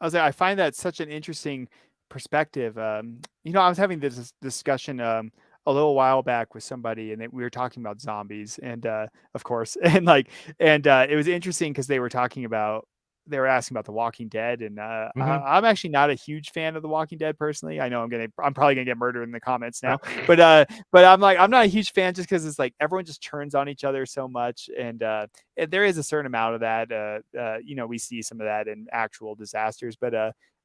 I find that such an interesting perspective. I was having this discussion a little while back with somebody, and we were talking about zombies, and of course, and it was interesting because they were asking about The Walking Dead, and Mhm. I'm actually not a huge fan of The Walking Dead personally. I know I'm probably gonna get murdered in the comments now, but I'm not a huge fan just because it's like everyone just turns on each other so much, and there is a certain amount of that. We see some of that in actual disasters, but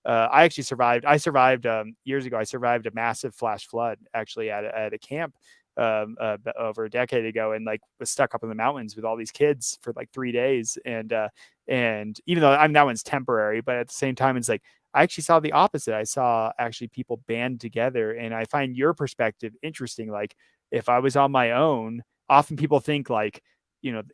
I actually survived. I survived years ago. I survived a massive flash flood actually at a camp over a decade ago, and like was stuck up in the mountains with all these kids for like 3 days. And even though that one's temporary, but at the same time, it's like I actually saw the opposite. I saw actually people band together, and I find your perspective interesting. Like if I was on my own, often people think like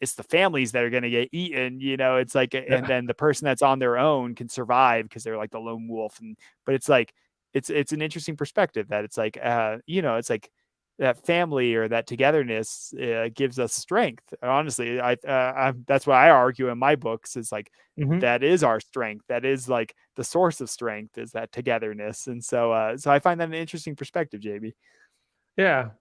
it's the families that are going to get eaten, it's like, and Yeah. then the person that's on their own can survive because they're like the lone wolf. But it's like, it's an interesting perspective that it's like, it's like that family or that togetherness gives us strength. Honestly, that's what I argue in my books is like, Mhm. that is our strength. That is like the source of strength is that togetherness. And so I find that an interesting perspective, JB. Yeah.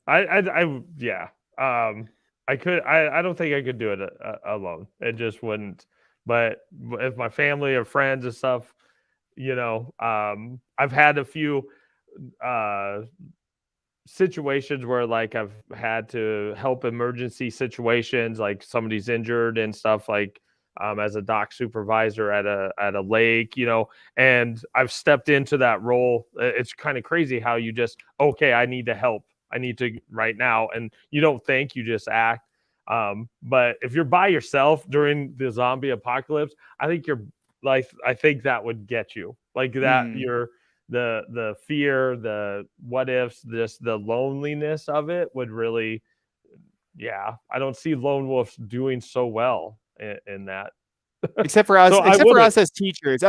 Yeah. Um, I don't think I could do it alone. It just wouldn't. But if my family or friends and stuff, I've had a few uh situations where like I've had to help emergency situations, like somebody's injured and stuff, like as a dock supervisor at a lake, and I've stepped into that role. It's kind of crazy how you just, okay, I need to help. I need to right now, and you don't think, you just act. But if you're by yourself during the zombie apocalypse, I think you're like, I think that would get you like that. Mm. You're the fear, the what ifs, just the loneliness of it would really, yeah. I don't see lone wolves doing so well in that. Except for So us, I except for wouldn't. us as teachers,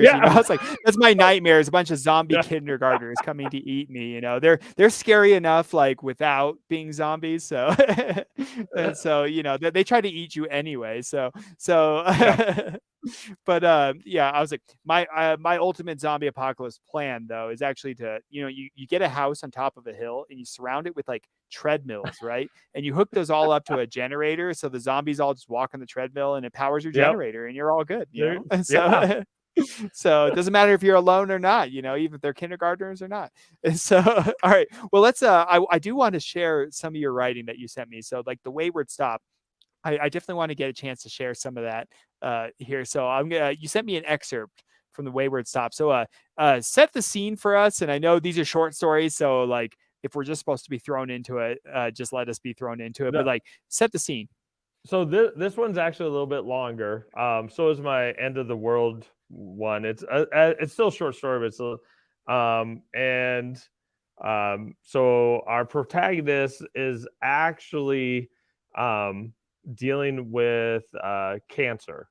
Yeah. it's like that's my nightmare is a bunch of zombie Yeah. kindergartners coming to eat me. They're scary enough like without being zombies. So and so they try to eat you anyway. So Yeah. but yeah, I was like my ultimate zombie apocalypse plan though is actually to you get a house on top of a hill and you surround it with like treadmills, right? And you hook those all up to a generator, so the zombies all just walk on the treadmill and it powers your Yep. generator, and you're all good, There, And yeah. so so it doesn't matter if you're alone or not, even if they're kindergartners or not. And so all right, well let's I do want to share some of your writing that you sent me. So like the Wayward Stop, I definitely want to get a chance to share some of that here. So you sent me an excerpt from the Wayward Stop. So set the scene for us. And I know these are short stories, so like if we're just supposed to be thrown into it, just let us be thrown into it. No, But like set the scene. so this one's actually a little bit longer. So is my end of the world one. It's still a short story, but it's and so our protagonist is actually dealing with cancer,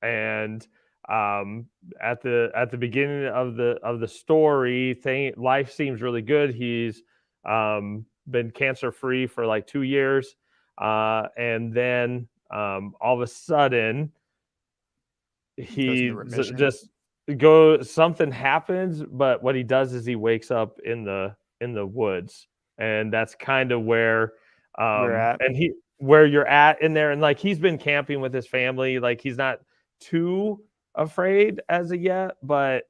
and at the beginning of the story, life seems really good. He's been cancer free for like 2 years, and then all of a sudden It goes into he remission. just go something happens, but what he does is he wakes up in the woods, and that's kind of where We're at. and he where you're at in there, and like he's been camping with his family, like he's not too afraid as of yet, but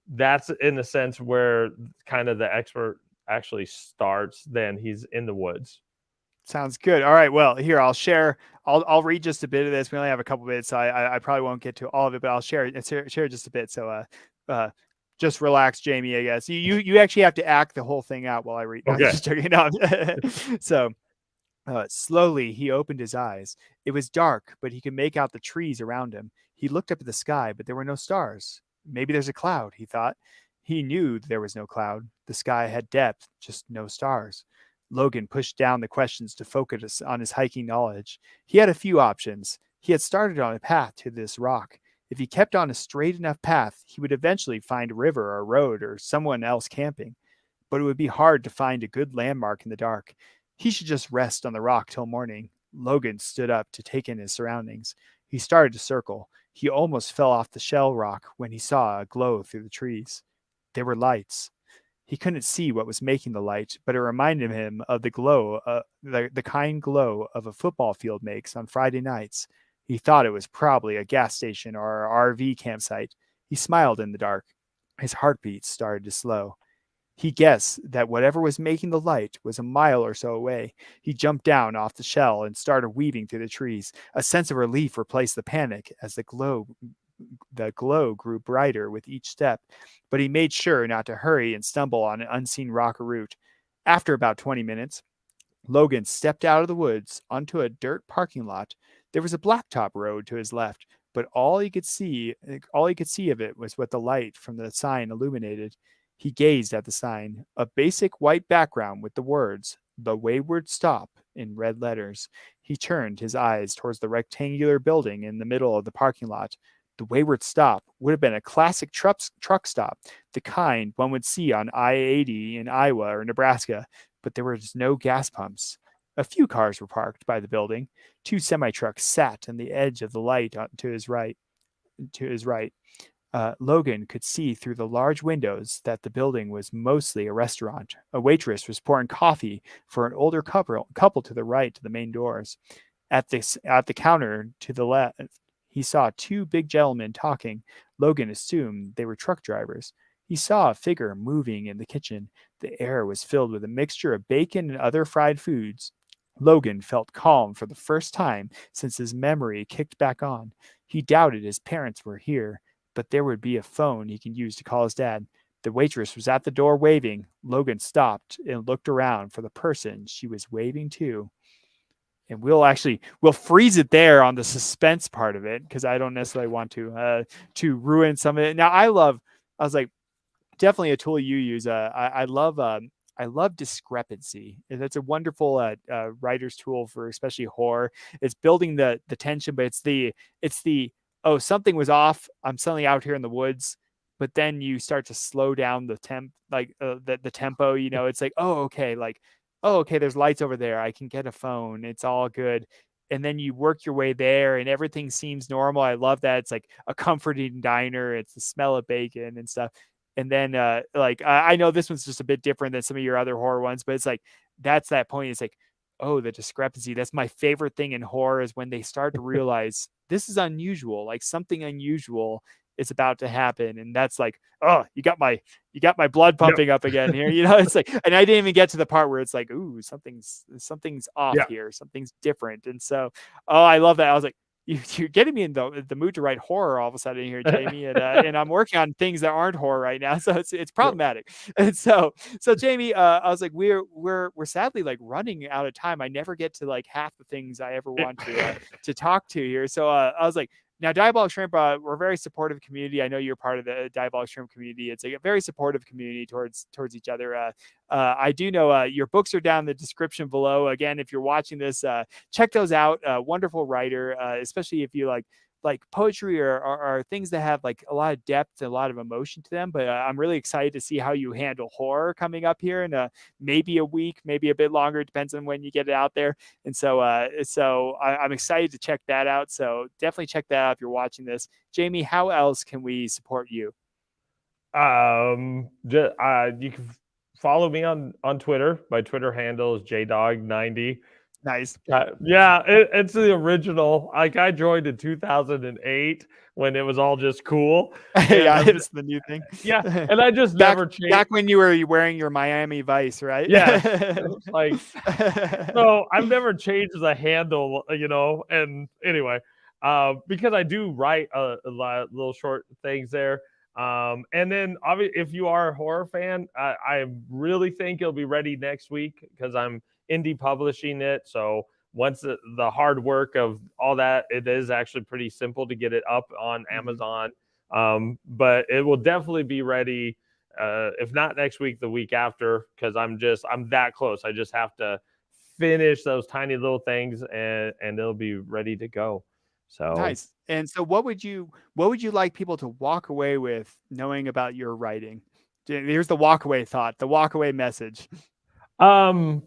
that's in the sense where kind of the expert actually starts. Then he's in the woods. Sounds good. All right. Well, here I'll share. I'll read just a bit of this. We only have a couple minutes, so I probably won't get to all of it, but I'll share just a bit. So uh just relax, Jamie. I guess you actually have to act the whole thing out while I read. No, Okay. just joking. No. So slowly he opened his eyes. It was dark, but he could make out the trees around him. He looked up at the sky, but there were no stars. Maybe there's a cloud, he thought. He knew there was no cloud. The sky had depth, just no stars. Logan pushed down the questions to focus on his hiking knowledge. He had a few options. He had started on a path to this rock. If he kept on a straight enough path, he would eventually find a river or a road or someone else camping. But it would be hard to find a good landmark in the dark. He should just rest on the rock till morning. Logan stood up to take in his surroundings. He started to circle. He almost fell off the shell rock when he saw a glow through the trees. They were lights. He couldn't see what was making the light, but it reminded him of the glow, the kind glow of a football field makes on Friday nights. He thought it was probably a gas station or an RV campsite. He smiled in the dark. His heartbeat started to slow. He guessed that whatever was making the light was a mile or so away. He jumped down off the shell and started weaving through the trees. A sense of relief replaced the panic as the glow grew brighter with each step, but he made sure not to hurry and stumble on an unseen rock or root. After about 20 minutes, Logan stepped out of the woods onto a dirt parking lot. There was a blacktop road to his left, but all he could see of it was what the light from the sign illuminated. He gazed at the sign, a basic white background with the words, "The Wayward Stop," in red letters. He turned his eyes towards the rectangular building in the middle of the parking lot. The Wayward Stop would have been a classic truck stop, the kind one would see on I-80 in Iowa or Nebraska, but there was no gas pumps. A few cars were parked by the building. Two semi-trucks sat on the edge of the light to his right. Logan could see through the large windows that the building was mostly a restaurant. A waitress was pouring coffee for an older couple to the right of the main doors. At the counter to the left, he saw two big gentlemen talking. Logan assumed they were truck drivers. He saw a figure moving in the kitchen. The air was filled with a mixture of bacon and other fried foods. Logan felt calm for the first time since his memory kicked back on. He doubted his parents were here, but there would be a phone he could use to call his dad. The waitress was at the door waving. Logan stopped and looked around for the person she was waving to. And we'll freeze it there on the suspense part of it because I don't necessarily want to ruin some of it. Now I was like, definitely a tool you use. I love discrepancy. That's a wonderful writer's tool for especially horror. It's building the tension, but it's the oh, something was off. I'm suddenly out here in the woods, but then you start to slow down the the tempo. You know, it's like, oh, okay, there's lights over there. I can get a phone. It's all good. And then you work your way there and everything seems normal. I love that. It's like a comforting diner. It's the smell of bacon and stuff. And then I know this one's just a bit different than some of your other horror ones, but it's like, that's that point. It's like, oh, the discrepancy. That's my favorite thing in horror is when they start to realize this is unusual, like something unusual is about to happen. And that's like, oh, you got my blood pumping up again here. You know, it's like, and I didn't even get to the part where it's like, ooh, something's off here. Something's different. And so, oh, I love that. I was like, you're getting me in the mood to write horror all of a sudden here, Jamey, and I'm working on things that aren't horror right now, so it's problematic. And so Jamey, I was like, we're sadly like running out of time. I never get to like half the things I ever want to talk to here. So I was like, now, Diabolic Shrimp, we're a very supportive community. I know you're part of the Diabolic Shrimp community. It's like a very supportive community towards each other. I do know your books are down in the description below. Again, if you're watching this, check those out. Wonderful writer, especially if you like poetry or things that have like a lot of depth and a lot of emotion to them. But I'm really excited to see how you handle horror coming up here in maybe a week, maybe a bit longer. It depends on when you get it out there. And so I'm excited to check that out. So definitely check that out if you're watching this. Jamey, how else can we support you? You can follow me on Twitter. My Twitter handle is jdog90. Nice. It's the original. Like I joined in 2008 when it was all just cool. Yeah, it's the new thing. Yeah, and I just never changed. Back when you were wearing your Miami Vice, right? Yeah, like so. I've never changed the handle, you know. And anyway, because I do write a lot of little short things there. And then obviously, if you are a horror fan, I really think it'll be ready next week because I'm indie publishing it. So once the hard work of all that, it is actually pretty simple to get it up on Amazon. But it will definitely be ready if not next week, the week after, because I'm that close. I just have to finish those tiny little things, and it'll be ready to go. So Nice. And so what would you like people to walk away with knowing about your writing? Here's the walk away thought, the walk away message. um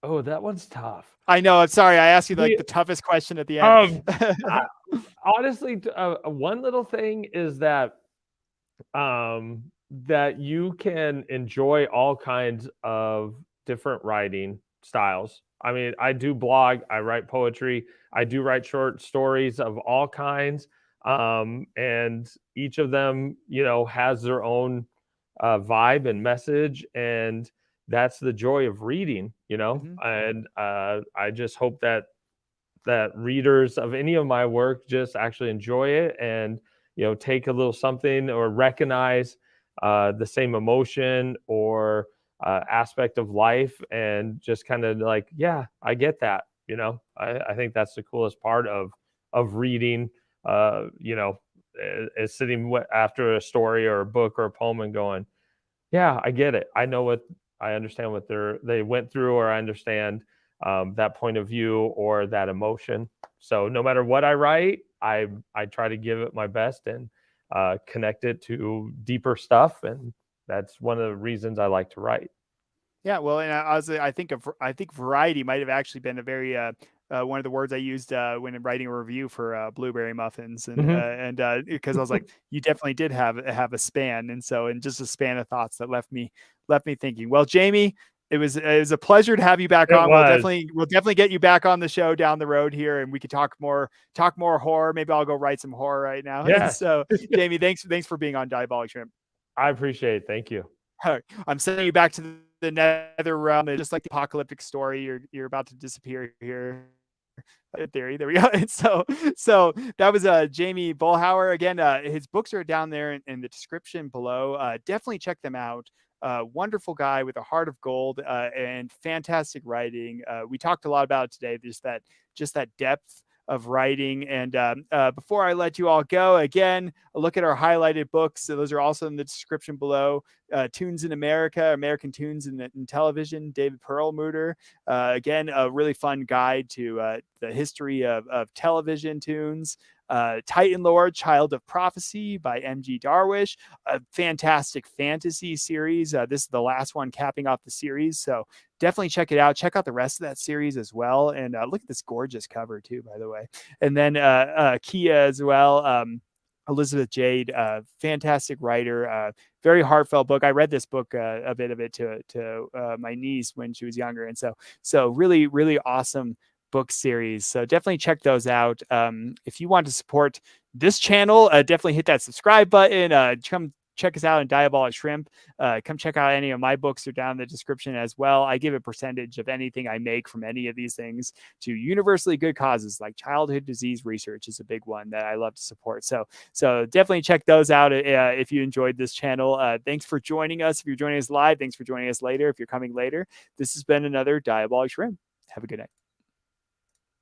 oh, that one's tough. I know. I'm sorry. I asked you like The the toughest question at the end. I, honestly, one little thing is that that you can enjoy all kinds of different writing styles. I mean, I do blog, I write poetry, I do write short stories of all kinds, and each of them, has their own vibe and message, and that's the joy of reading. Mhm. And I just hope that readers of any of my work just actually enjoy it, and take a little something, or recognize the same emotion or aspect of life, and just kind of like, yeah, I get that. I think that's the coolest part of reading. Is sitting after a story or a book or a poem and going, yeah, I get it. I understand what they went through, or I understand that point of view or that emotion. So no matter what I write, I try to give it my best, and connect it to deeper stuff, and that's one of the reasons I like to write. Yeah, well, and I think variety might have actually been a very one of the words I used when writing a review for blueberry muffins, Hmm. and because I was like, you definitely did have a span, and just a span of thoughts that left me thinking. Well, Jamey, it was a pleasure to have you back It on. was. We'll definitely get you back on the show down the road here, and we could talk more horror. Maybe I'll go write some horror right now. And Yes. so, Jamey, thanks for being on Diabolic Shrimp. I appreciate it. Thank you. I'm sending you back to the nether realm. It's just like the apocalyptic story. You're about to disappear here. In theory, there we go. And so that was Jamey Boelhower. Again, his books are down there in the description below. Definitely check them out. Wonderful guy with a heart of gold, and fantastic writing. We talked a lot about it today. Just that depth of writing. And before I let you all go, again, a look at our highlighted books. So those are also in the description below. Toons in America, American Toons in Television, David Perlmutter. Again, a really fun guide to the history of television tunes. Titanlord, Child of Prophecy by M.G. Darwish, a fantastic fantasy series. This is the last one capping off the series, so definitely check it out. Check out the rest of that series as well, and look at this gorgeous cover too, by the way. And then Akea as well. Elizabeth Jade, fantastic writer, very heartfelt book. I read this book, a bit of it to my niece when she was younger, and so really, really awesome book series. So definitely check those out. If you want to support this channel, definitely hit that subscribe button. Come check us out in Diabolic Shrimp. Come check out any of my books. They're down in the description as well. I give a percentage of anything I make from any of these things to universally good causes, like childhood disease research is a big one that I love to support. So definitely check those out if you enjoyed this channel. Thanks for joining us. If you're joining us live, thanks for joining us later. If you're coming later, this has been another Diabolic Shrimp. Have a good night.